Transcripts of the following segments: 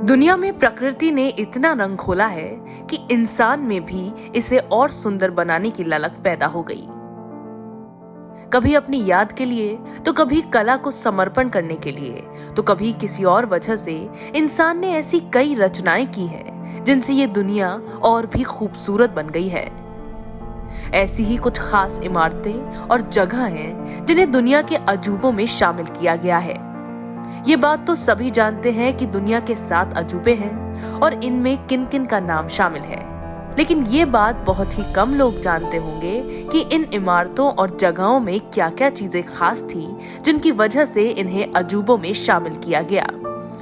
दुनिया में प्रकृति ने इतना रंग खोला है कि इंसान में भी इसे और सुंदर बनाने की ललक पैदा हो गई। कभी अपनी याद के लिए, तो कभी कला को समर्पण करने के लिए, तो कभी किसी और वजह से इंसान ने ऐसी कई रचनाएं की हैं जिनसे ये दुनिया और भी खूबसूरत बन गई है। ऐसी ही कुछ खास इमारतें और जगह हैं जिन्हें दुनिया के अजूबों में शामिल किया गया है। ये बात तो सभी जानते हैं कि दुनिया के 7 अजूबे हैं और इनमें किन किन का नाम शामिल है, लेकिन ये बात बहुत ही कम लोग जानते होंगे कि इन इमारतों और जगहों में क्या क्या चीजें खास थी जिनकी वजह से इन्हें अजूबों में शामिल किया गया।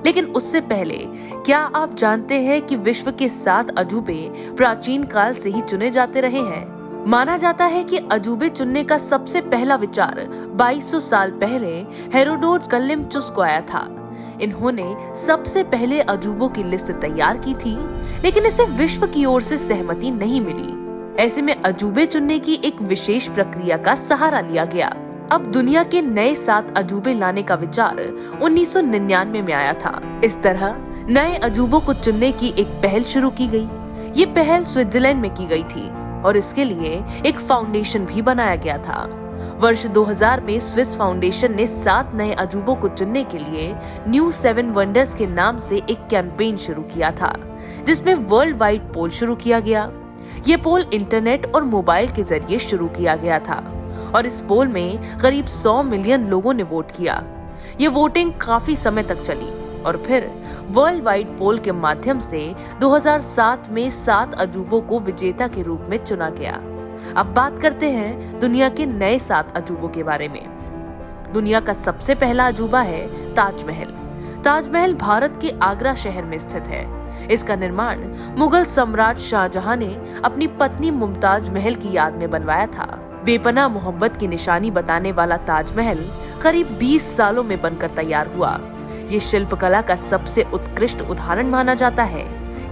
लेकिन उससे पहले, क्या आप जानते हैं कि विश्व के 7 अजूबे प्राचीन काल से ही चुने जाते रहे हैं? माना जाता है कि अजूबे चुनने का सबसे पहला विचार 2200 साल पहले हेरोडोटस कलिम्चुस को आया था। इन्होंने सबसे पहले अजूबों की लिस्ट तैयार की थी, लेकिन इसे विश्व की ओर से सहमति नहीं मिली। ऐसे में अजूबे चुनने की एक विशेष प्रक्रिया का सहारा लिया गया। अब दुनिया के नए 7 अजूबे लाने का विचार 1999 में आया था। इस तरह नए अजूबों को चुनने की एक पहल शुरू की गई। ये पहल स्विट्जरलैंड में की गई थी और इसके लिए एक फाउंडेशन भी बनाया गया था। वर्ष 2000 में स्विस फाउंडेशन ने 7 नए अजूबों को चुनने के लिए न्यू 7 वंडर्स के नाम से एक कैंपेन शुरू किया था, जिसमें वर्ल्ड वाइड पोल शुरू किया गया। ये पोल इंटरनेट और मोबाइल के जरिए शुरू किया गया था और इस पोल में करीब 100 मिलियन लोगों ने वोट किया। ये वोटिंग काफी समय तक चली और फिर वर्ल्ड वाइड पोल के माध्यम से 2007 में 7 अजूबों को विजेता के रूप में चुना गया। अब बात करते हैं दुनिया के नए 7 अजूबों के बारे में। दुनिया का सबसे पहला अजूबा है ताजमहल। ताजमहल भारत के आगरा शहर में स्थित है। इसका निर्माण मुगल सम्राट शाहजहां ने अपनी पत्नी मुमताज महल की याद में बनवाया था। बेपनाह मोहब्बत की निशानी बताने वाला ताजमहल करीब 20 सालों में बनकर तैयार हुआ। ये शिल्पकला का सबसे उत्कृष्ट उदाहरण माना जाता है।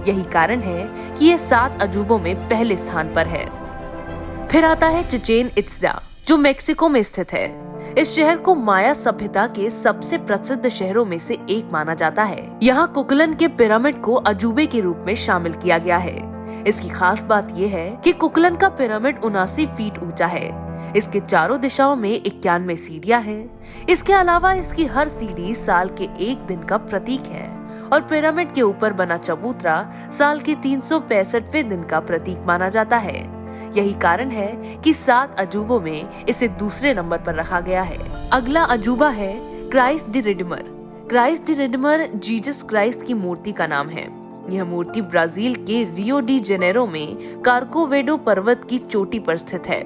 यही कारण है कि ये 7 अजूबों में पहले स्थान पर है। फिर आता है चिचेन इत्जा, जो मेक्सिको में स्थित है। इस शहर को माया सभ्यता के सबसे प्रसिद्ध शहरों में से एक माना जाता है। यहाँ कुकलन के पिरामिड को अजूबे के रूप में शामिल किया गया है। इसकी खास बात यह है कि कुकलन का पिरामिड 79 फीट ऊंचा है। इसके चारों दिशाओं में 91 सीढ़ियां हैं। इसके अलावा इसकी हर सीढ़ी साल के एक दिन का प्रतीक है और पिरामिड के ऊपर बना चबूतरा साल के 365वें दिन का प्रतीक माना जाता है। यही कारण है कि 7 अजूबों में इसे दूसरे नंबर पर रखा गया है। अगला अजूबा है Christ the Redeemer. Christ the Redeemer Jesus Christ की मूर्ति का नाम है। यह मूर्ति ब्राजील के रियो डी जेनेरो में कार्कोवेडो पर्वत की चोटी पर स्थित है।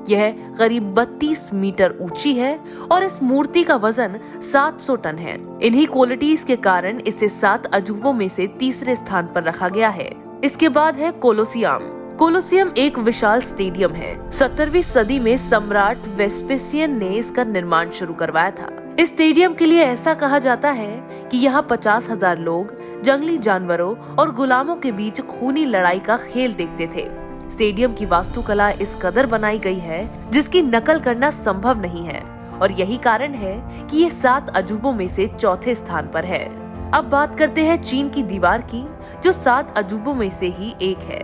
यह करीब 32 मीटर ऊंची है और इस मूर्ति का वजन 700 टन है। इन्हीं क्वालिटीज के कारण इसे 7 अजूबों में से तीसरे स्थान पर रखा गया है। इसके बाद है कोलोसियम। कोलोसियम एक विशाल स्टेडियम है। 17वीं सदी में सम्राट वेस्पेसियन ने इसका निर्माण शुरू करवाया था। इस स्टेडियम के लिए ऐसा कहा जाता है कि यहाँ 50,000 लोग जंगली जानवरों और गुलामों के बीच खूनी लड़ाई का खेल देखते थे। स्टेडियम की वास्तुकला इस कदर बनाई गई है जिसकी नकल करना संभव नहीं है और यही कारण है कि ये 7 अजूबों में से चौथे स्थान पर है। अब बात करते हैं चीन की दीवार की, जो 7 अजूबों में से ही एक है।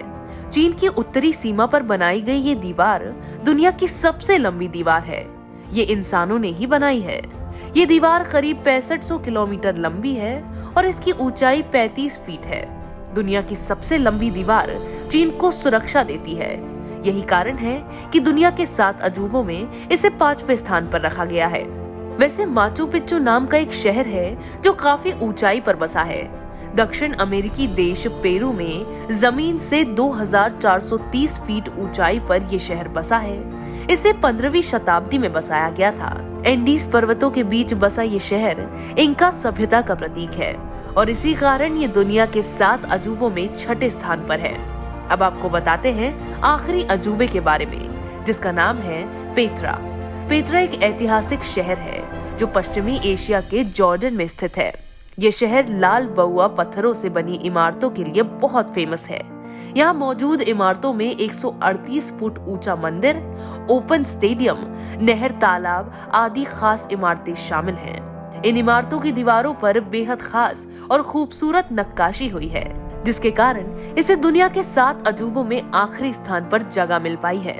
चीन की उत्तरी सीमा पर बनाई गई ये दीवार दुनिया की सबसे लंबी दीवार है। ये इंसानों ने ही बनाई है। ये दीवार करीब 6500 किलोमीटर लंबी है और इसकी ऊंचाई 35 फीट है। दुनिया की सबसे लंबी दीवार चीन को सुरक्षा देती है। यही कारण है कि दुनिया के 7 अजूबों में इसे 5वें स्थान पर रखा गया है। वैसे माचू पिच्चू नाम का एक शहर है जो काफी ऊंचाई पर बसा है। दक्षिण अमेरिकी देश पेरू में जमीन से 2430 फीट ऊंचाई पर यह शहर बसा है। इसे 15वीं शताब्दी में बसाया गया था। एंडीज पर्वतों के बीच बसा ये शहर इंका सभ्यता का प्रतीक है और इसी कारण ये दुनिया के 7 अजूबों में 6ठे स्थान पर है। अब आपको बताते हैं आखिरी अजूबे के बारे में, जिसका नाम है पेत्रा। पेत्रा एक ऐतिहासिक शहर है जो पश्चिमी एशिया के जॉर्डन में स्थित है। ये शहर लाल बउआ पत्थरों से बनी इमारतों के लिए बहुत फेमस है। यहाँ मौजूद इमारतों में 138 फुट ऊंचा मंदिर, ओपन स्टेडियम, नहर, तालाब आदि खास इमारतें शामिल हैं। इन इमारतों की दीवारों पर बेहद खास और खूबसूरत नक्काशी हुई है, जिसके कारण इसे दुनिया के 7 अजूबों में आखिरी स्थान पर जगह मिल पाई है।